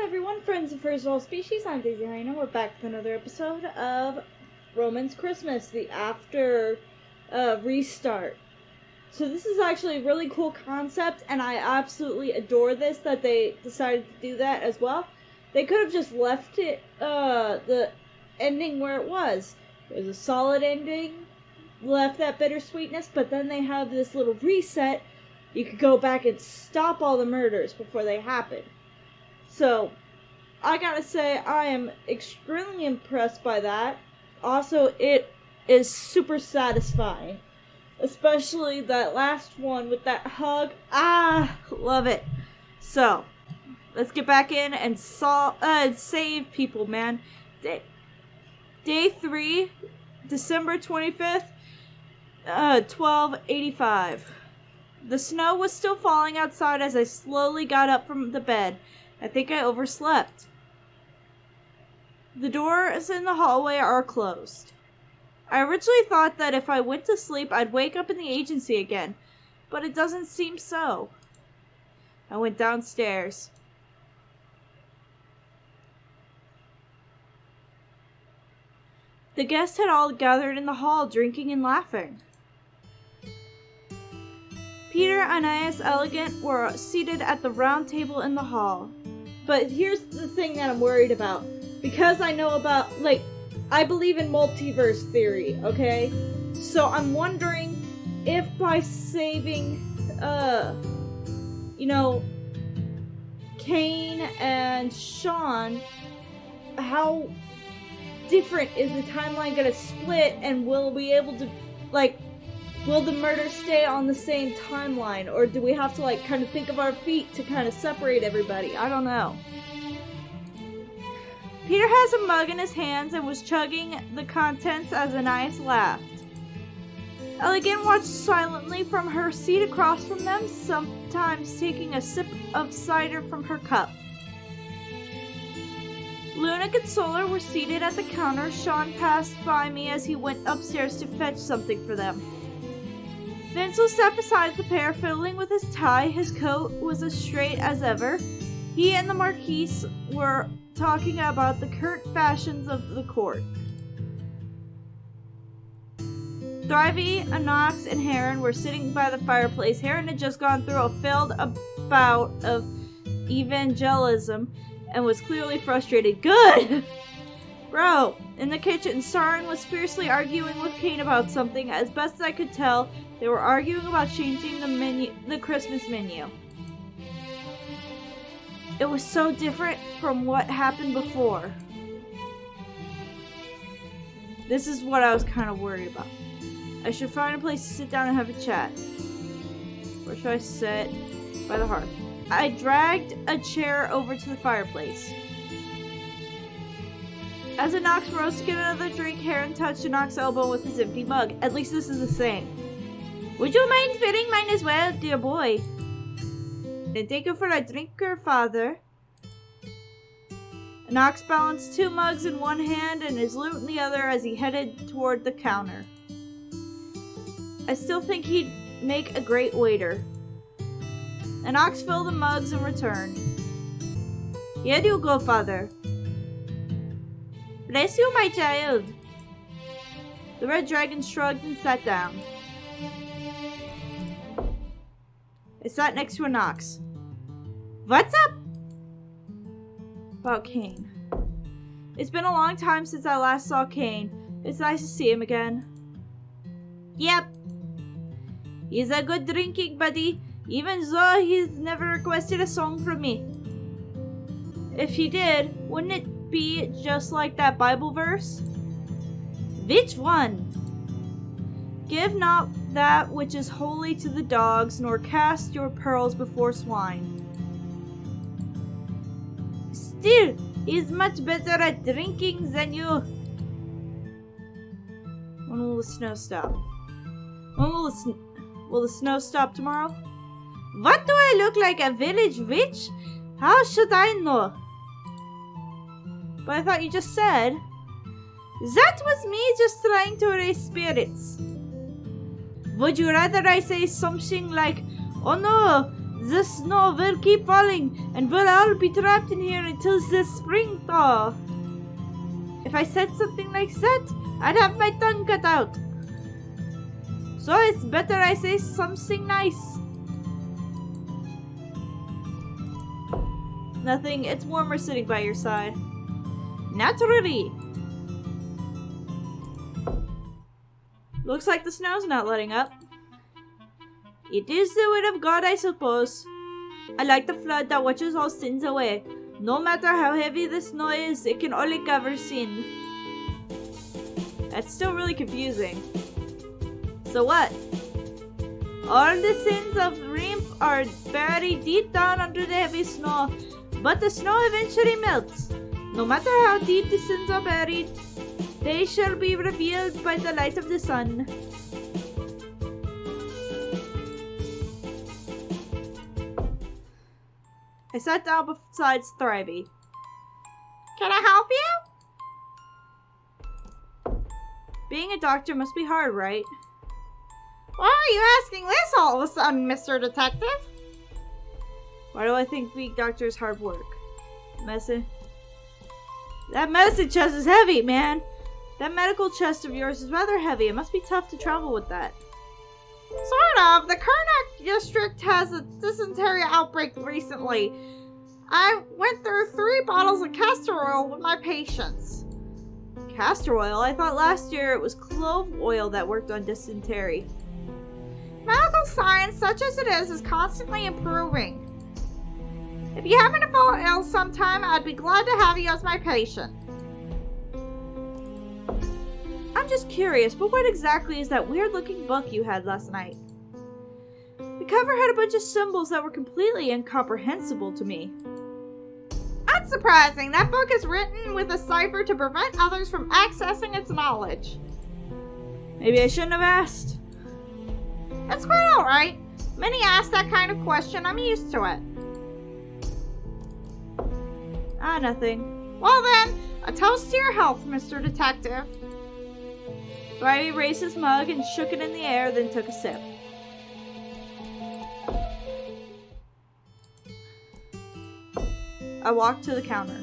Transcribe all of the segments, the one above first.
everyone, friends of First of All Species. I'm Daisy Hyena. We're back with another episode of Roman's Christmas, the after restart. So this is actually a really cool concept, and I absolutely adore this, that they decided to do that as well. They could have just left it, the ending where it was. It was a solid ending, left that bittersweetness, but then they have this little reset. You could go back and stop all the murders before they happen. So, I gotta say, I am extremely impressed by that. Also, it is super satisfying. Especially that last one with that hug. Love it. So, let's get back in and save people, man. Day 3, December 25th, 12:85. The snow was still falling outside as I slowly got up from the bed. I think I overslept. The doors in the hallway are closed. I originally thought that if I went to sleep, I'd wake up in the agency again, but it doesn't seem so. I went downstairs. The guests had all gathered in the hall, drinking and laughing. Peter, Anais, Elegant were seated at the round table in the hall. But here's the thing that I'm worried about. Because I know about, I believe in multiverse theory, okay? So I'm wondering if by saving, Kane and Sean, how different is the timeline gonna split, and will we able to, will the murder stay on the same timeline? Or do we have to, kind of think of our feet to kind of separate everybody? I don't know. Peter has a mug in his hands and was chugging the contents as Anais laughed. Elegant watched silently from her seat across from them, sometimes taking a sip of cider from her cup. Lunac and Solar were seated at the counter. Sean passed by me as he went upstairs to fetch something for them. Vincent sat beside the pair, fiddling with his tie. His coat was as straight as ever. He and the Marquise were talking about the current fashions of the court. Thrivey, Anox, and Heron were sitting by the fireplace. Heron had just gone through a failed bout of evangelism and was clearly frustrated. Good! Bro, in the kitchen, Sarin was fiercely arguing with Kane about something. As best I could tell, they were arguing about changing the Christmas menu. It was so different from what happened before. This is what I was kind of worried about. I should find a place to sit down and have a chat. Where should I sit? By the hearth. I dragged a chair over to the fireplace. As Anox rose to get another drink, Heron touched Anox's elbow with his empty mug. At least this is the same. Would you mind filling mine as well, dear boy? Then take it for a drinker, father. Anox balanced 2 mugs in one hand and his lute in the other as he headed toward the counter. I still think he'd make a great waiter. Anox filled the mugs and returned. Here you go, father. Bless you, my child. The red dragon shrugged and sat down. I sat next to Anox. What's up? About Kane. It's been a long time since I last saw Kane. It's nice to see him again. Yep. He's a good drinking buddy, even though he's never requested a song from me. If he did, wouldn't it be just like that Bible verse? Which one? Give not that which is holy to the dogs, nor cast your pearls before swine. Still, he's much better at drinking than you. When will the snow stop? Will the snow stop tomorrow? What do I look like, a village witch? How should I know? But I thought you just said. That was me just trying to raise spirits. Would you rather I say something like, oh no, The snow will keep falling, and we'll all be trapped in here until the spring thaw. If I said something like that, I'd have my tongue cut out. So it's better I say something nice. Nothing, it's warmer sitting by your side. Naturally. Looks like the snow's not letting up. It is the will of God, I suppose. I like the flood that washes all sins away. No matter how heavy the snow is, it can only cover sin. That's still really confusing. So what? All the sins of Rimp are buried deep down under the heavy snow, but the snow eventually melts. No matter how deep the sins are buried, they shall be revealed by the light of the sun. I sat down beside Thrivey. Can I help you? Being a doctor must be hard, right? Why are you asking this all of a sudden, Mr. Detective? Why do I think being a doctor is hard work? That medicine chest is heavy, man. That medical chest of yours is rather heavy. It must be tough to travel with that. Sort of. The Karnak district has a dysentery outbreak recently. I went through 3 bottles of castor oil with my patients. Castor oil? I thought last year it was clove oil that worked on dysentery. Medical science, such as it is constantly improving. If you happen to fall ill sometime, I'd be glad to have you as my patient. I'm just curious, but what exactly is that weird-looking book you had last night? The cover had a bunch of symbols that were completely incomprehensible to me. Unsurprising, that book is written with a cipher to prevent others from accessing its knowledge. Maybe I shouldn't have asked. That's quite alright. Many ask that kind of question. I'm used to it. Nothing. Well then, a toast to your health, Mr. Detective. Riley raised his mug and shook it in the air, then took a sip. I walked to the counter.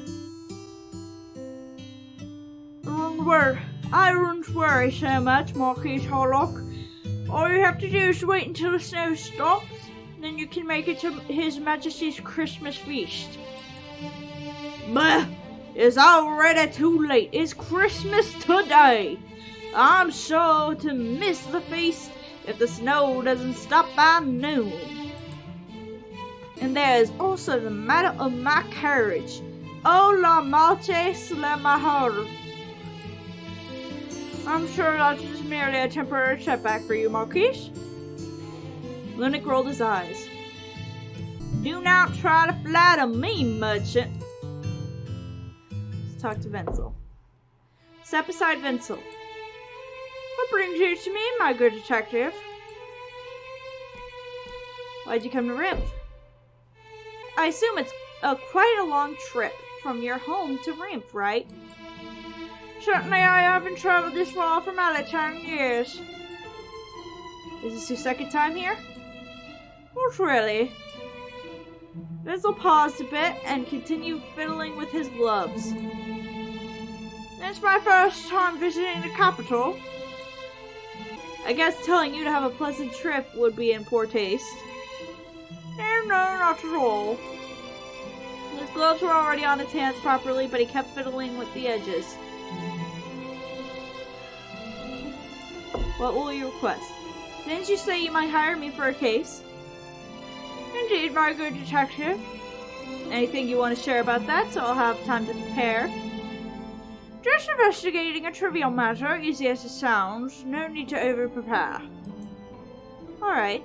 I wouldn't worry so much, Marquis Harlock. All you have to do is wait until the snow stops, then you can make it to His Majesty's Christmas feast. Bah! It's already too late. It's Christmas today. I'm sure to miss the feast if the snow doesn't stop by noon. And there is also the matter of my carriage. Oh, la marche la mahor. I'm sure that is merely a temporary setback for you, Marquis. Lunik rolled his eyes. Do not try to flatter me, merchant. Let's talk to Wenzel. Step aside, Wenzel. What brings you to me, my good detective? Why'd you come to Rimp? I assume it's quite a long trip from your home to Rimp, right? Certainly I haven't traveled this far for my 10 years. Is this your second time here? Not really. Wenzel paused a bit and continued fiddling with his gloves. It's my first time visiting the capital. I guess telling you to have a pleasant trip would be in poor taste. No, not at all. His gloves were already on his hands properly, but he kept fiddling with the edges. What will you request? Didn't you say you might hire me for a case? Indeed, my good detective. Anything you want to share about that, so I'll have time to prepare? Just investigating a trivial matter, easy as it sounds. No need to over-prepare. Alright.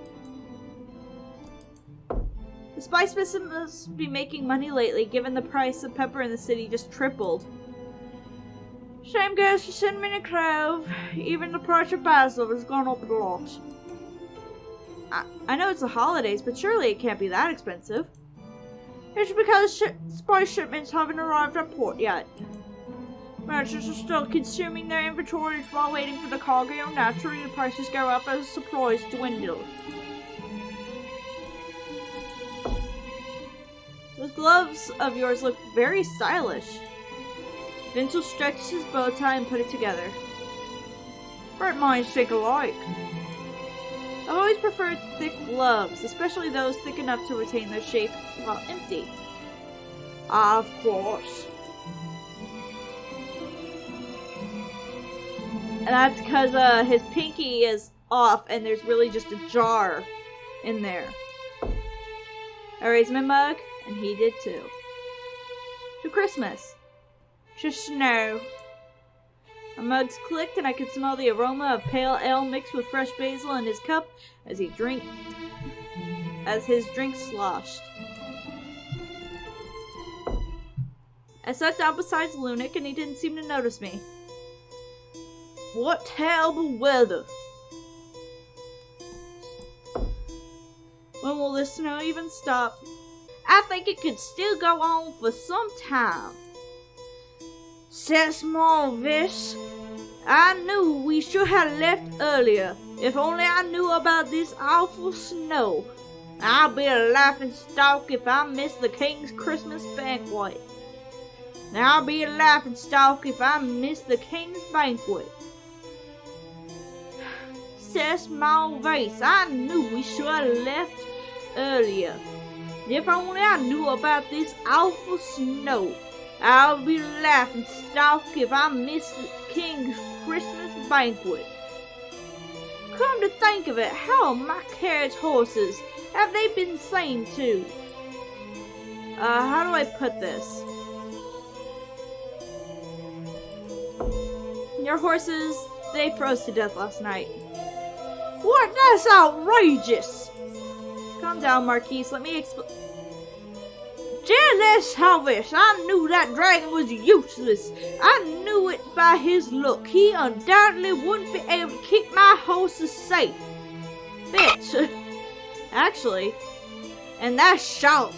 The spice business must be making money lately, given the price of pepper in the city just tripled. Same goes for cinnamon and clove. Even the price of basil has gone up a lot. I know it's the holidays, but surely it can't be that expensive. It's because spice shipments haven't arrived at port yet. Merchants are still consuming their inventories while waiting for the cargo. Naturally, the prices go up as supplies dwindle. gloves of yours look very stylish. Vincent stretched his bow tie and put it together. Bright minds think alike. I've always preferred thick gloves, especially those thick enough to retain their shape while empty. Of course. And that's because his pinky is off and there's really just a jar in there. I raised my mug, and he did too. To Christmas. To snow. Our mugs clicked and I could smell the aroma of pale ale mixed with fresh basil in his cup as his drink sloshed. I sat down beside Lunik and he didn't seem to notice me. What terrible weather! When will the snow even stop? I think it could still go on for some time. Says Marvis, I knew we should have left earlier. If only I knew about this awful snow. I'll be a laughing stock if I miss the King's Christmas banquet. I'll be a laughing stock if I miss the King's banquet. Says Marvis, I knew we should have left earlier. If only I knew about this awful snow. I'll be laughing stock if I miss the King's Christmas banquet. Come to think of it, how are my carriage horses? Have they been seen too? How do I put this? Your horses, they froze to death last night. What? That's outrageous! Calm down, Marquise. Let me explain. Jealous Harvest! I knew that dragon was useless. I knew it by his look. He undoubtedly wouldn't be able to keep my horses safe. Bitch. Actually, and that shark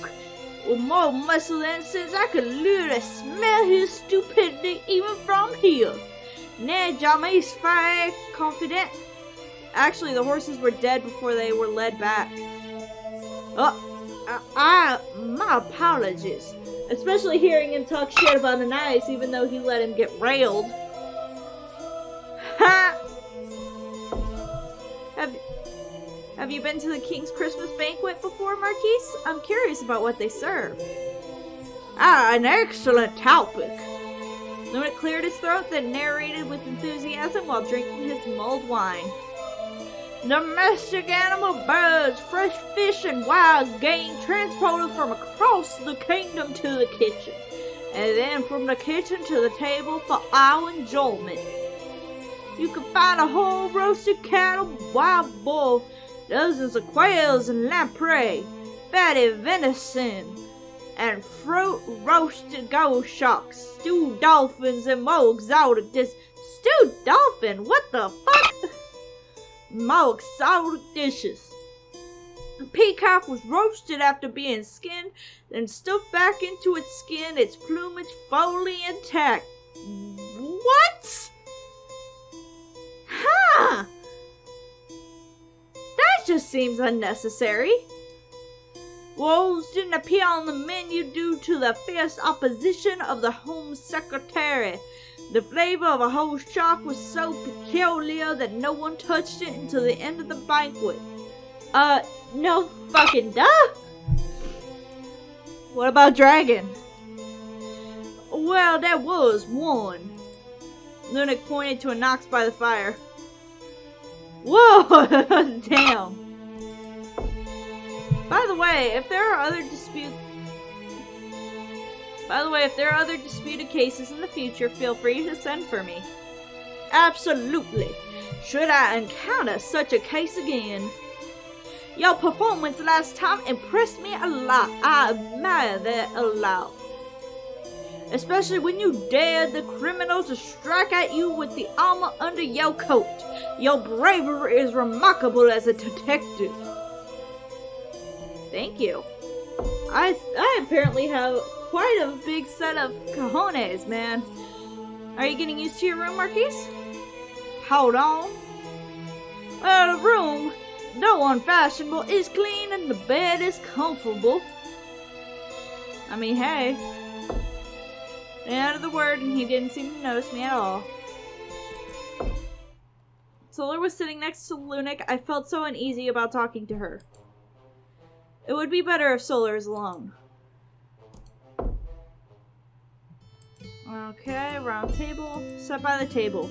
with more muscle than sense, I could literally smell his stupidity even from here. Nah, Jamie's very confident. Actually, the horses were dead before they were led back. My apologies. Especially hearing him talk shit about the knights, even though he let him get railed. Ha! Have you been to the King's Christmas banquet before, Marquise? I'm curious about what they serve. An excellent topic. Lunik cleared his throat, then narrated with enthusiasm while drinking his mulled wine. Domestic animal, birds, fresh fish, and wild game transported from across the kingdom to the kitchen, and then from the kitchen to the table for our enjoyment. You can find a whole roasted cattle, wild boar, dozens of quails and lamprey, fatty venison, and fruit roasted goshawks, stewed dolphins, and more exotic dishes. Stewed dolphin? What the fuck? More exotic dishes. The peacock was roasted after being skinned, then stuffed back into its skin, its plumage fully intact. What? Huh? That just seems unnecessary. Wolves didn't appear on the menu due to the fierce opposition of the Home Secretary. The flavor of a whole shark was so peculiar that no one touched it until the end of the banquet. No fucking duh! What about dragon? Well, there was one. Lunik pointed to an ox by the fire. Whoa! Damn. By the way, if there are other disputed cases in the future, feel free to send for me. Absolutely. Should I encounter such a case again. Your performance last time impressed me a lot. I admire that a lot. Especially when you dared the criminal to strike at you with the armor under your coat. Your bravery is remarkable as a detective. Thank you. I apparently have quite a big set of cojones, man. Are you getting used to your room, Marquise? Hold on. Well, the room, though unfashionable, is clean and the bed is comfortable. I mean, hey. I added the word and he didn't seem to notice me at all. Solar was sitting next to Lunik. I felt so uneasy about talking to her. It would be better if Solar is alone. Okay, round table. Sat by the table.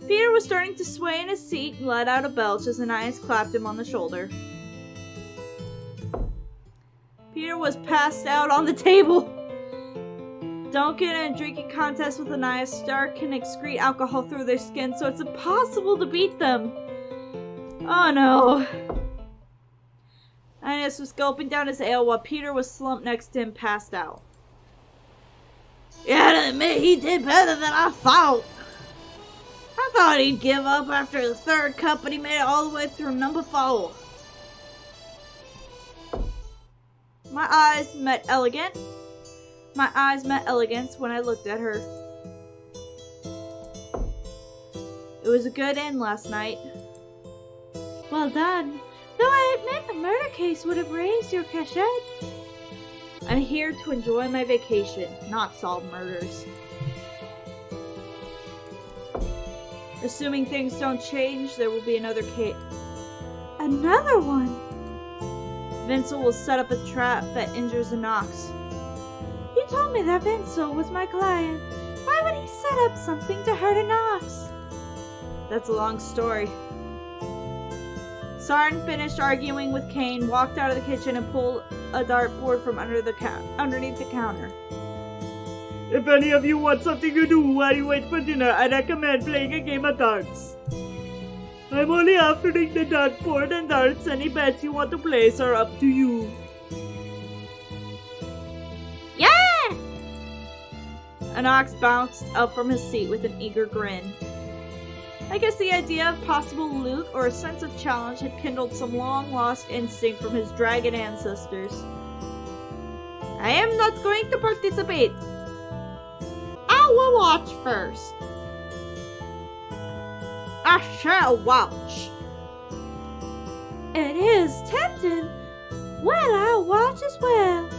Peter was starting to sway in his seat and let out a belch as Anais clapped him on the shoulder. Peter was passed out on the table. Don't get in a drinking contest with Anais. Stark can excrete alcohol through their skin, so it's impossible to beat them. Oh no. Anais was gulping down his ale while Peter was slumped next to him, passed out. You had to admit he did better than I thought. I thought he'd give up after the third cup, but he made it all the way through number 4. My eyes met elegance when I looked at her. It was a good end last night. Well done. Though I admit the murder case would have raised your cachet. I'm here to enjoy my vacation, not solve murders. Assuming things don't change, there will be another case. Another one? Vincel will set up a trap that injures Anox. You told me that Vincel was my client. Why would he set up something to hurt Anox? That's a long story. Sarn finished arguing with Kane, walked out of the kitchen, and pulled a dartboard from underneath the counter. If any of you want something to do while you wait for dinner, I recommend playing a game of darts. I'm only offering the dartboard and darts. Any bets you want to place are up to you. Yeah! Anox bounced up from his seat with an eager grin. I guess the idea of possible loot or a sense of challenge had kindled some long-lost instinct from his dragon ancestors. I am not going to participate. I will watch first. I shall watch. It is tempting. Well, I'll watch as well.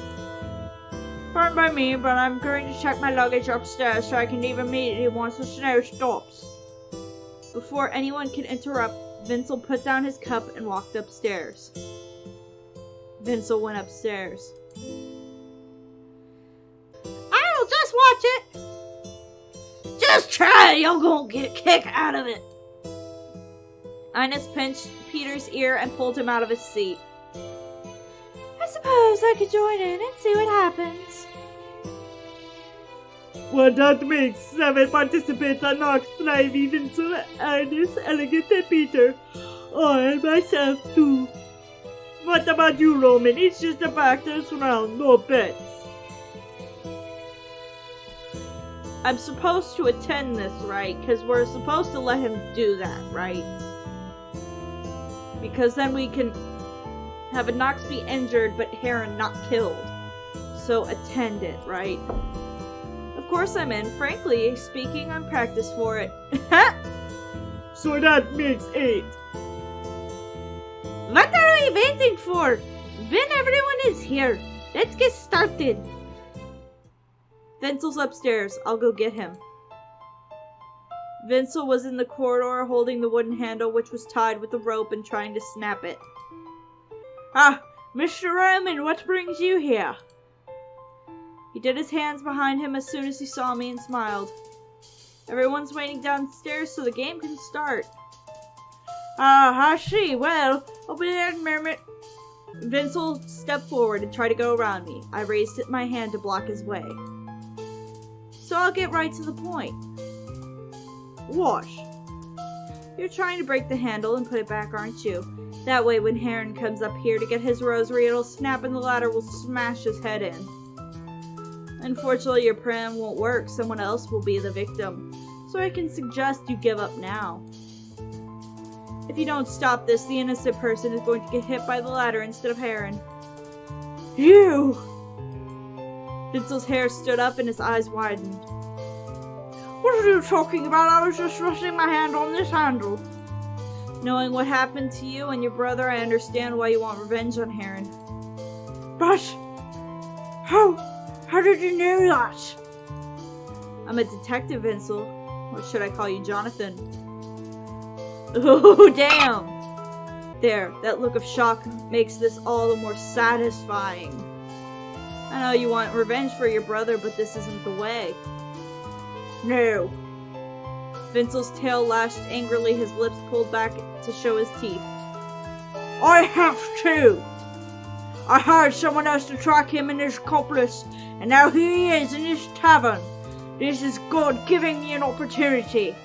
Fine by me, but I'm going to check my luggage upstairs so I can leave immediately once the snow stops. Before anyone can interrupt, Vincel put down his cup and walked upstairs. Vincel went upstairs. I'll just watch it. Just try it, you're gonna get a kick out of it. Ines pinched Peter's ear and pulled him out of his seat. I suppose I could join in and see what happens. Well, that makes 7 participants on Nox, Snivy, Vincel, Ines, Elegant, and Peter. Oh, and myself, too. What about you, Roman? It's just a factors round, no bets. I'm supposed to attend this, right? Because we're supposed to let him do that, right? Because then we can have a Nox be injured, but Heron not killed. So attend it, right? Of course I'm in. Frankly speaking, I'm practiced for it. So that makes 8. What are we waiting for? When everyone is here, let's get started. Vincel's upstairs. I'll go get him. Vincel was in the corridor holding the wooden handle which was tied with a rope and trying to snap it. Ah, Mr. Roman, what brings you here? He did his hands behind him as soon as he saw me and smiled. Everyone's waiting downstairs so the game can start. Ah, I see. Well, I'll be there in a minute. Vincel stepped forward and tried to go around me. I raised my hand to block his way. So I'll get right to the point. Wash. You're trying to break the handle and put it back, aren't you? That way when Heron comes up here to get his rosary, it'll snap and the ladder will smash his head in. Unfortunately, your plan won't work. Someone else will be the victim. So I can suggest you give up now. If you don't stop this, the innocent person is going to get hit by the ladder instead of Heron. You! Vincel's hair stood up and his eyes widened. What are you talking about? I was just resting my hand on this handle. Knowing what happened to you and your brother, I understand why you want revenge on Heron. But How did you know that? I'm a detective, Vincel. Or should I call you Jonathan? Oh, damn! There, that look of shock makes this all the more satisfying. I know you want revenge for your brother, but this isn't the way. No. Vincel's tail lashed angrily, his lips pulled back to show his teeth. I have to! I hired someone else to track him and his accomplice, and now here he is in his tavern. This is God giving me an opportunity.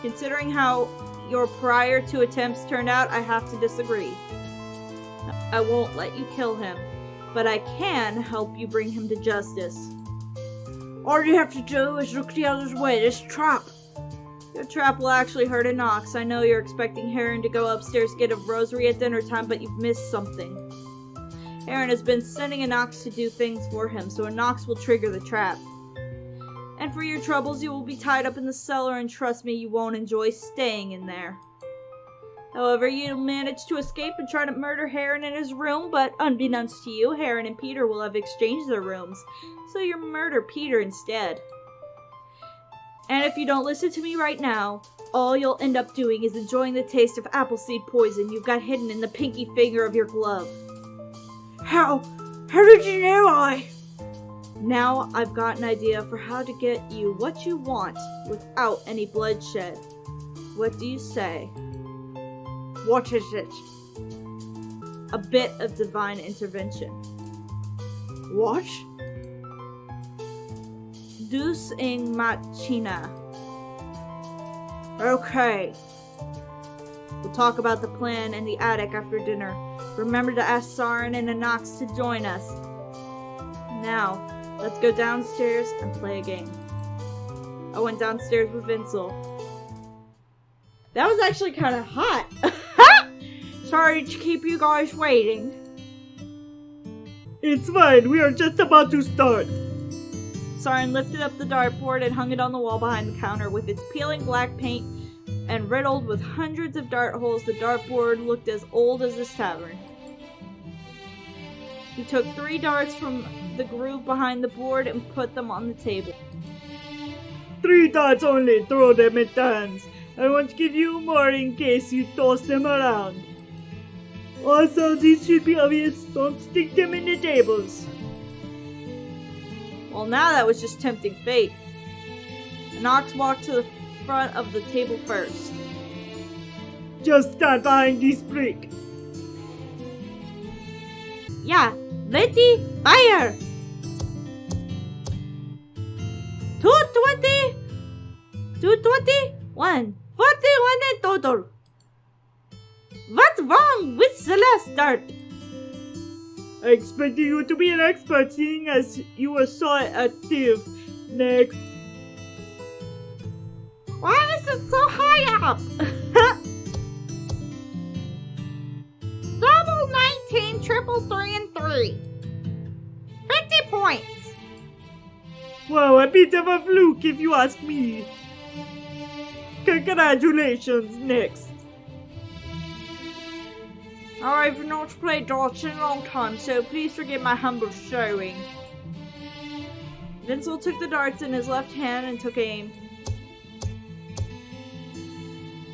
Considering how your prior two attempts turned out, I have to disagree. I won't let you kill him, but I can help you bring him to justice. All you have to do is look the other way. This trap. Your trap will actually hurt a Knox. I know you're expecting Heron to go upstairs to get a rosary at dinner time, but you've missed something. Heron has been sending a Knox to do things for him, so a Knox will trigger the trap. And for your troubles, you will be tied up in the cellar, and trust me, you won't enjoy staying in there. However, you'll manage to escape and try to murder Heron in his room, but unbeknownst to you, Heron and Peter will have exchanged their rooms, so you'll murder Peter instead. And if you don't listen to me right now, all you'll end up doing is enjoying the taste of appleseed poison you've got hidden in the pinky finger of your glove. How did you know Now I've got an idea for how to get you what you want without any bloodshed. What do you say? What is it? A bit of divine intervention. What? Deus in machina. Okay. We'll talk about the plan in the attic after dinner. Remember to ask Saren and Anox to join us. Now, let's go downstairs and play a game. I went downstairs with Vincel. That was actually kind of hot. Sorry to keep you guys waiting. It's fine, we are just about to start. Saren lifted up the dartboard and hung it on the wall behind the counter. With its peeling black paint and riddled with hundreds of dart holes, the dartboard looked as old as this tavern. He took 3 darts from the groove behind the board and put them on the table. 3 darts only, throw them at hands. I won't give you more in case you toss them around. Also, these should be obvious, don't stick them in the tables. Well, now that was just tempting fate. Anox walked to the front of the table first. Just stand behind this brick. Yeah, ready, fire! 220, 220, 141 in total. What's wrong with the last dart? I expected you to be an expert, seeing as you were so active. Next. Why is it so high up? Double 19, triple 3 and 3. 50 points. Wow, a bit of a fluke if you ask me. Congratulations, next. I've not played darts in a long time, so please forgive my humble showing. Vincel took the darts in his left hand and took aim.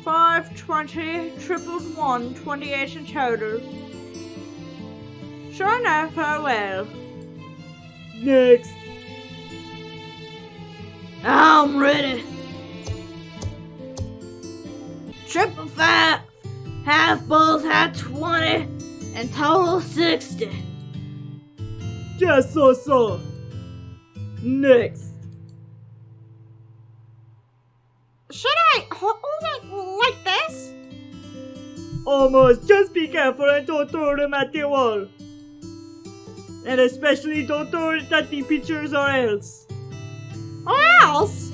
5, 20, tripled 1, 28 in total. Sure enough, oh well. Next. I'm ready. Triple 5. Half bulls had 20, and total 60. Just so. Next. Should I hold it like this? Almost. Just be careful and don't throw them at the wall. And especially don't throw it at the pictures or else. Or else?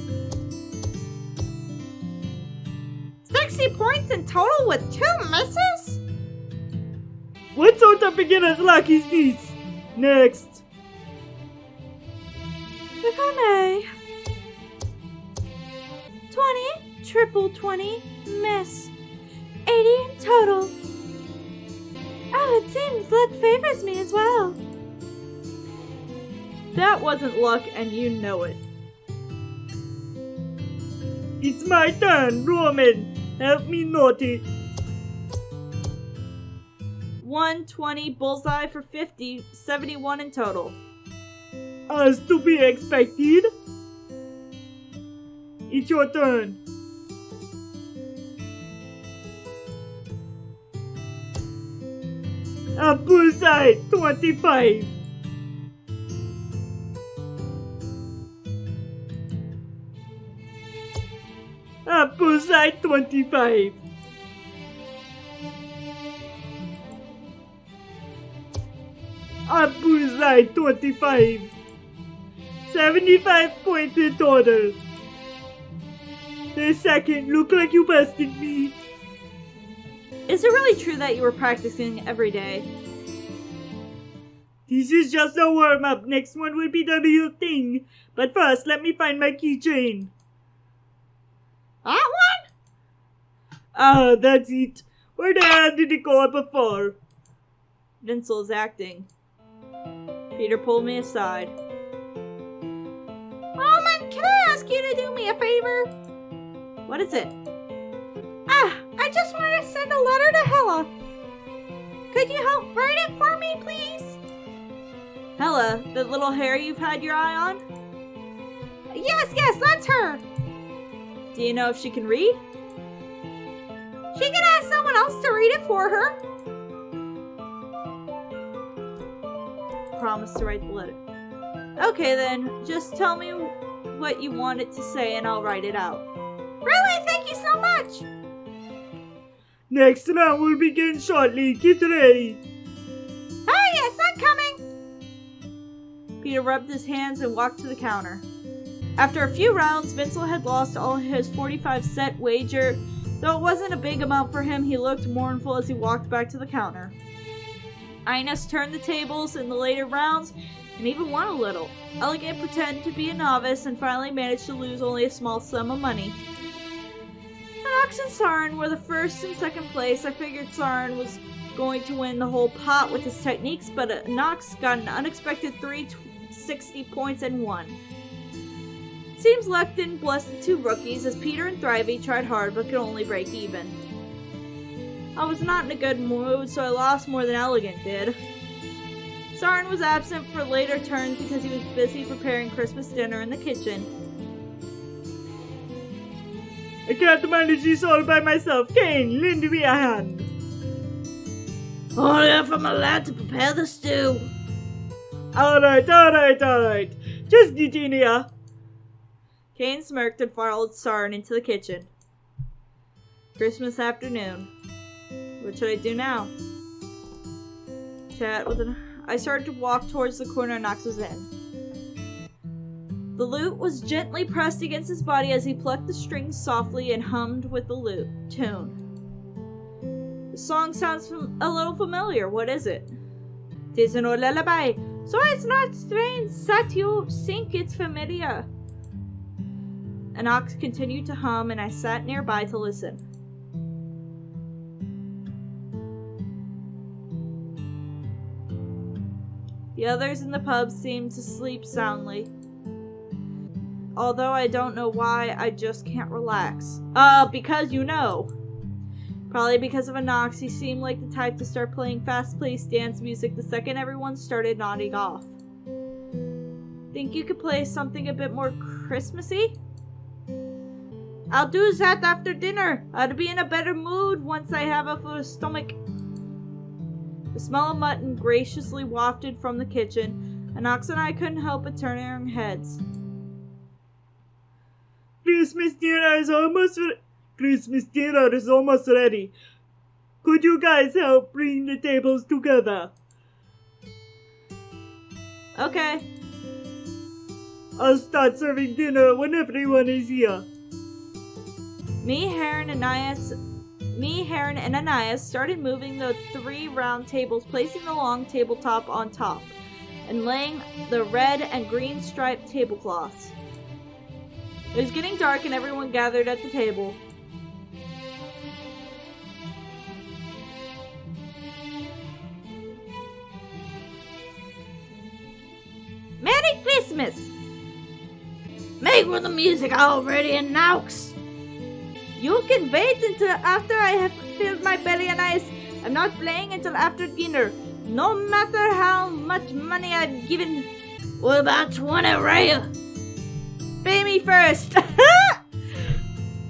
60 points in total with 2 misses? What sort of beginner's luck is this? Next. If I may. 20, triple 20, miss. 80 in total. Oh, it seems luck favors me as well. That wasn't luck, and you know it. It's my turn, Roman. Help me note it. 120, bullseye for 50, 71 in total. As to be expected. It's your turn. A bullseye, 25. A bullseye, 25. A bullseye, 25. 75 points in total. The second, look like you busted me. Is it really true that you were practicing every day? This is just a warm-up. Next one will be the real thing. But first, let me find my keychain. That one? Ah, that's it. Where the hell did it go before? Vincel is acting. Peter pulled me aside. Roman, can I ask you to do me a favor? What is it? I just wanted to send a letter to Hella. Could you help write it for me, please? Hella, the little hair you've had your eye on? Yes, that's her. Do you know if she can read? She can ask someone else to read it for her. Promise to write the letter. Okay then, just tell me what you want it to say and I'll write it out. Really? Thank you so much! Next round will begin shortly. Get ready. Ah, yes, I'm coming! Peter rubbed his hands and walked to the counter. After a few rounds, Vincel had lost all his 45-cent wager. Though it wasn't a big amount for him, he looked mournful as he walked back to the counter. Ines turned the tables in the later rounds and even won a little. Elegant pretended to be a novice and finally managed to lose only a small sum of money. Nox and Sarin were the first and second place. I figured Sarin was going to win the whole pot with his techniques, but Nox got an unexpected 360 points and won. Seems luck didn't bless the two rookies, as Peter and Thrivey tried hard but could only break even. I was not in a good mood, so I lost more than Elegant did. Sarin was absent for later turns because he was busy preparing Christmas dinner in the kitchen. I can't manage this all by myself. Kane, lend me a hand. Only if I'm allowed to prepare the stew. Alright. Just get in here. Kane smirked and followed Sarin into the kitchen. Christmas afternoon. What should I do now? I started to walk towards the corner Nox was in. The lute was gently pressed against his body as he plucked the strings softly and hummed with the lute tune. The song sounds a little familiar. What is it? "'Tis an old lullaby, so it's not strange that you think it's familiar." Nox continued to hum, and I sat nearby to listen. The others in the pub seemed to sleep soundly. Although I don't know why, I just can't relax. Because you know. Probably because of Nox, he seemed like the type to start playing fast-paced dance music the second everyone started nodding off. Think you could play something a bit more Christmassy? I'll do that after dinner. I'll be in a better mood once I have a full stomach. The smell of mutton graciously wafted from the kitchen, and Nox and I couldn't help but turn our heads. Christmas dinner is almost ready. Could you guys help bring the tables together? Okay. I'll start serving dinner when everyone is here. Me, Heron, and Ananias started moving the 3 round tables, placing the long tabletop on top, and laying the red and green striped tablecloths. It was getting dark and everyone gathered at the table. Merry Christmas. Make with the music already and now. You can wait until after I have filled my belly and I'm not playing until after dinner. No matter how much money I've given. What about 20 Raya? Pay me first.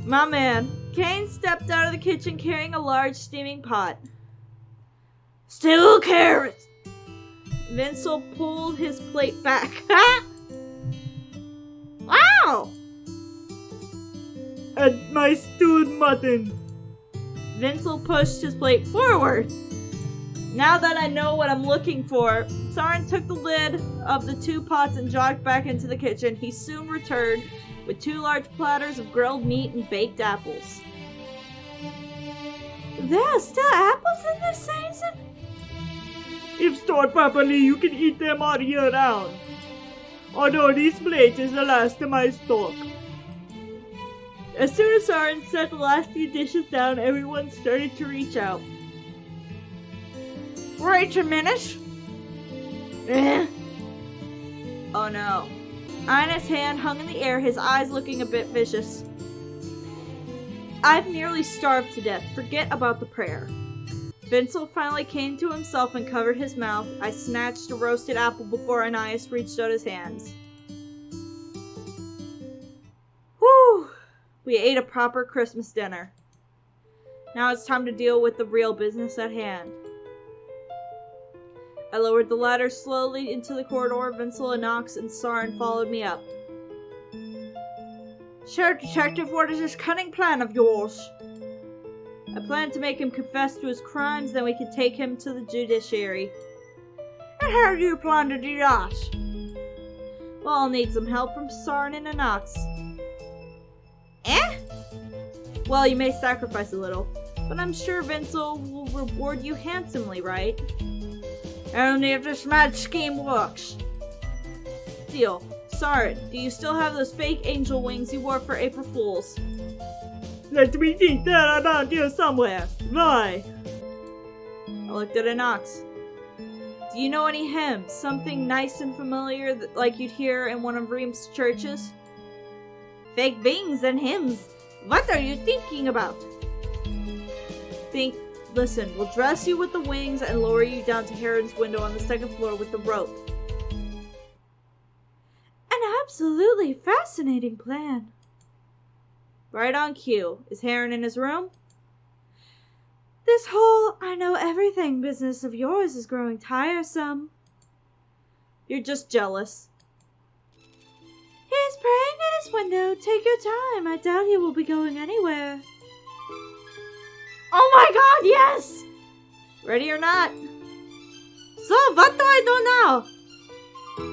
My man. Kane stepped out of the kitchen carrying a large steaming pot. Still carrots. Vincel pulled his plate back. Wow! And my stewed mutton. Vincel pushed his plate forward. Now that I know what I'm looking for, Soren took the lid of the 2 pots and jogged back into the kitchen. He soon returned with 2 large platters of grilled meat and baked apples. There are still apples in this season? If stored properly, you can eat them all year round. Although this plate is the last of my stock. As soon as Soren set the last few dishes down, everyone started to reach out. Wait a minute. Oh no. Ina's hand hung in the air, his eyes looking a bit vicious. I've nearly starved to death. Forget about the prayer. Vincel finally came to himself and covered his mouth. I snatched a roasted apple before Ananias reached out his hands. Whew! We ate a proper Christmas dinner. Now it's time to deal with the real business at hand. I lowered the ladder slowly into the corridor. Vincel, Anox, and Soren followed me up. Sure, Detective, what is this cunning plan of yours? I plan to make him confess to his crimes, then we can take him to the judiciary. And how do you plan to do that? Well, I'll need some help from Soren and Anox. Well, you may sacrifice a little, but I'm sure Vincel will reward you handsomely, right? Only if this mad scheme works. Deal. Soren, do you still have those fake angel wings you wore for April Fools? Let me think they're around here somewhere. Why? I looked at Anox. Do you know any hymns? Something nice and familiar like you'd hear in one of Reem's churches? Fake wings and hymns? What are you thinking about? Listen, we'll dress you with the wings and lower you down to Heron's window on the 2nd floor with the rope. An absolutely fascinating plan. Right on cue. Is Heron in his room? This whole I know everything business of yours is growing tiresome. You're just jealous. He's praying at his window. Take your time. I doubt he will be going anywhere. Oh my god, yes! Ready or not? So, what do I do now?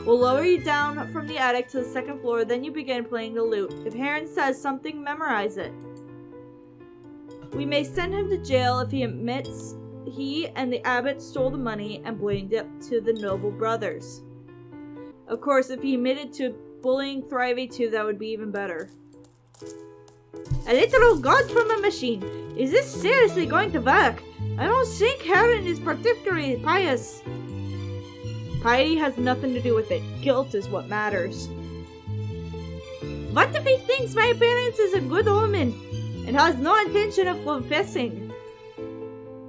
We'll lower you down from the attic to the 2nd floor, then you begin playing the lute. If Heron says something, memorize it. We may send him to jail if he admits he and the abbot stole the money and blamed it to the noble brothers. Of course, if he admitted to bullying Thrivey too, that would be even better. A literal god from a machine. Is this seriously going to work? I don't think Heron is particularly pious. Piety has nothing to do with it. Guilt is what matters. What if he thinks my appearance is a good omen and has no intention of confessing?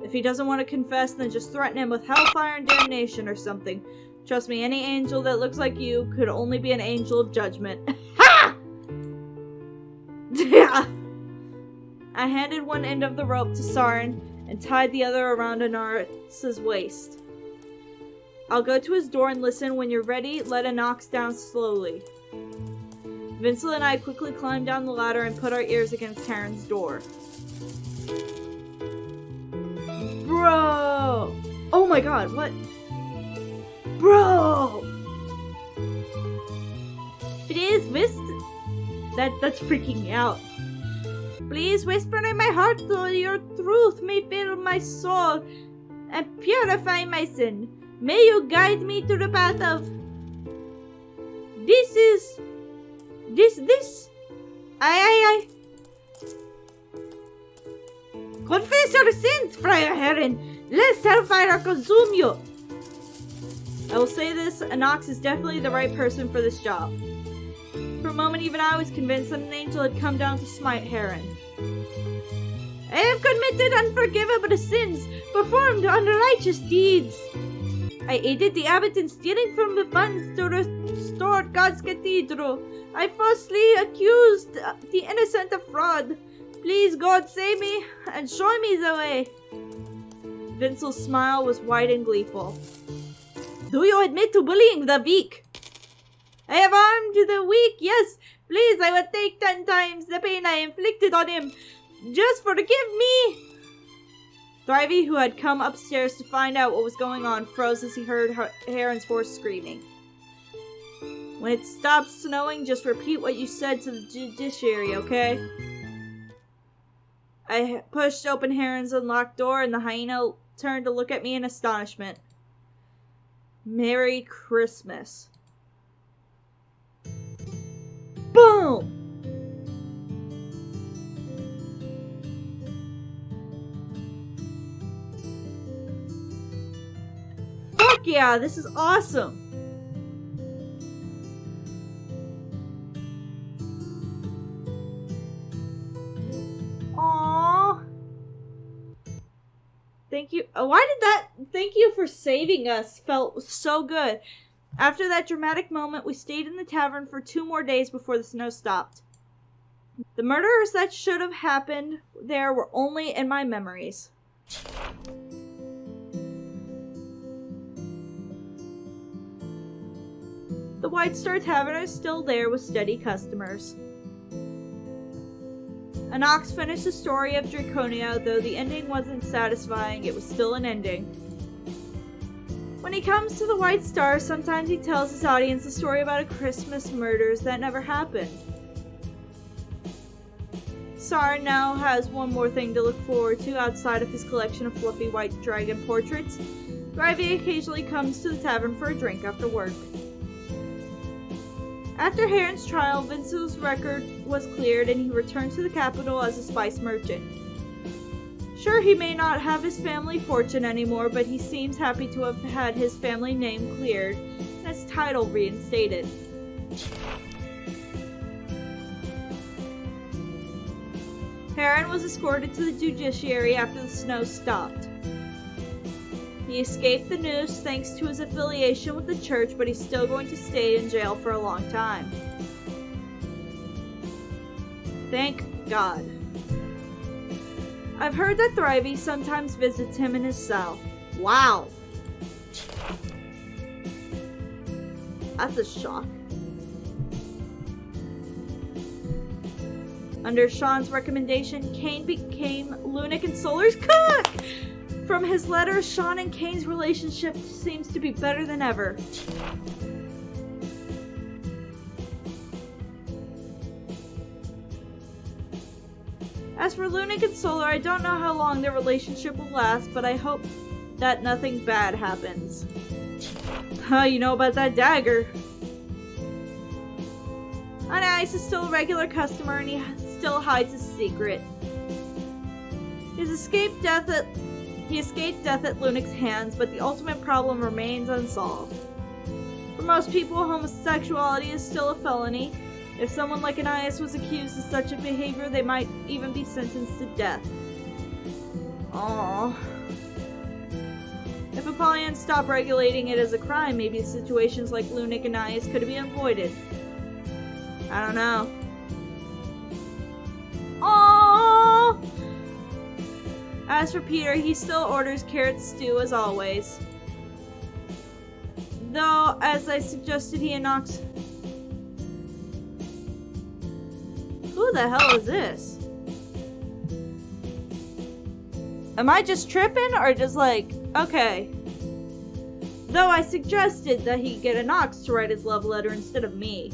If he doesn't want to confess, then just threaten him with hellfire and damnation or something. Trust me, any angel that looks like you could only be an angel of judgment. Ha! I handed one end of the rope to Soren and tied the other around Anaris's waist. I'll go to his door and listen. When you're ready, let Anox down slowly. Vincel and I quickly climbed down the ladder and put our ears against Heron's door. Bro! Oh my god, what? Bro! Please That's freaking me out. Please whisper in my heart so your truth may fill my soul and purify my sin. May you guide me to the path of... I. Confess your sins, Friar Heron, lest hellfire consume you. I will say this, Anox is definitely the right person for this job. For a moment, even I was convinced that an angel had come down to smite Heron. I have committed unforgivable sins, performed unrighteous deeds. I aided the abbot in stealing from the funds to restore God's cathedral. I falsely accused the innocent of fraud. Please, God, save me and show me the way. Vincel's smile was wide and gleeful. Do you admit to bullying the weak? I have harmed the weak, yes. Please, I will take 10 times the pain I inflicted on him. Just forgive me. Thrivey, who had come upstairs to find out what was going on, froze as he heard Heron's voice screaming. When it stops snowing, just repeat what you said to the judiciary, okay? I pushed open Heron's unlocked door, and the hyena turned to look at me in astonishment. Merry Christmas. Boom! Fuck yeah, this is awesome! Aww. Thank you. Thank you for saving us felt so good. After that dramatic moment, we stayed in the tavern for 2 more days before the snow stopped. The murders that should have happened there were only in my memories. The White Star Tavern is still there with steady customers. Anox finished the story of Draconia, though the ending wasn't satisfying, it was still an ending. When he comes to the White Star, sometimes he tells his audience a story about a Christmas murders that never happened. Sar now has one more thing to look forward to outside of his collection of fluffy white dragon portraits. Thrivey occasionally comes to the tavern for a drink after work. After Heron's trial, Vince's record was cleared and he returned to the capital as a spice merchant. Sure, he may not have his family fortune anymore, but he seems happy to have had his family name cleared and his title reinstated. Heron was escorted to the judiciary after the snow stopped. He escaped the noose thanks to his affiliation with the church, but he's still going to stay in jail for a long time. Thank God. I've heard that Thrivey sometimes visits him in his cell. Wow. That's a shock. Under Sean's recommendation, Kane became Lunac and Solar's cook! From his letters, Sean and Kane's relationship seems to be better than ever. As for Lunac and Solar, I don't know how long their relationship will last, but I hope that nothing bad happens. You know about that dagger. Anais is still a regular customer and he still hides his secret. He escaped death at Lunac's hands, but the ultimate problem remains unsolved. For most people, homosexuality is still a felony. If someone like Anais was accused of such a behavior, they might even be sentenced to death. Aww. If Apollyon stopped regulating it as a crime, maybe situations like Lunac and Anais could be avoided. I don't know. Aww! As for Peter, he still orders carrot stew as always. Though, as I suggested, he knocks. Who the hell is this? Am I just tripping or just like, okay. Though I suggested that he get an ox to write his love letter instead of me.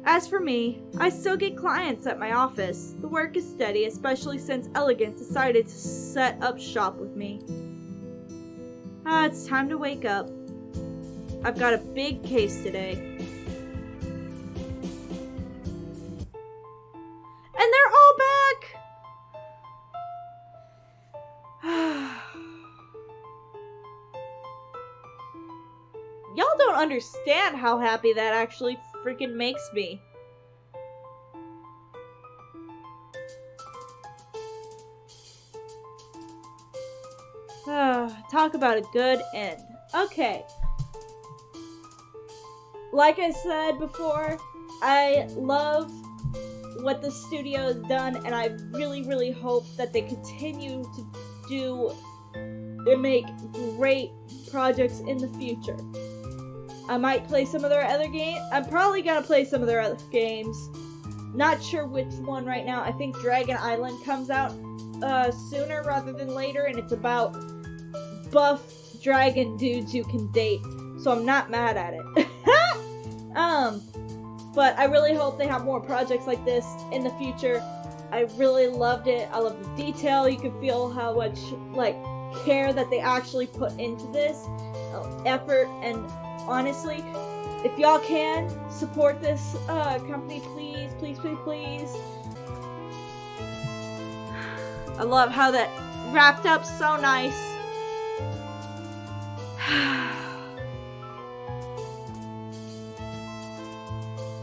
As for me, I still get clients at my office. The work is steady, especially since Elegant decided to set up shop with me. It's time to wake up. I've got a big case today. And they're all back! Y'all don't understand how happy that actually freaking makes me. Talk about a good end. Okay. Like I said before, I love what the studio has done, and I really, really hope that they continue to do and make great projects in the future. I might play some of their other games. I'm probably gonna play some of their other games. Not sure which one right now. I think Dragon Island comes out sooner rather than later, and it's about buff dragon dudes you can date. So I'm not mad at it. But I really hope they have more projects like this in the future. I really loved it. I love the detail. You can feel how much like care that they actually put into this, effort, and honestly, if y'all can support this company, please, please, please, please. I love how that wrapped up so nice.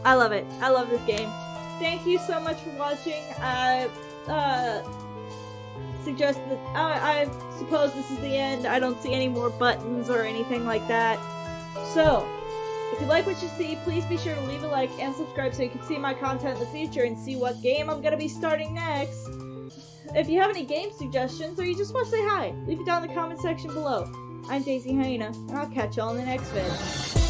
I love it. I love this game. Thank you so much for watching. I suggest that I suppose this is the end. I don't see any more buttons or anything like that. So, if you like what you see, please be sure to leave a like and subscribe so you can see my content in the future and see what game I'm gonna be starting next. If you have any game suggestions or you just want to say hi, leave it down in the comment section below. I'm Daisy Hyena, and I'll catch y'all in the next vid.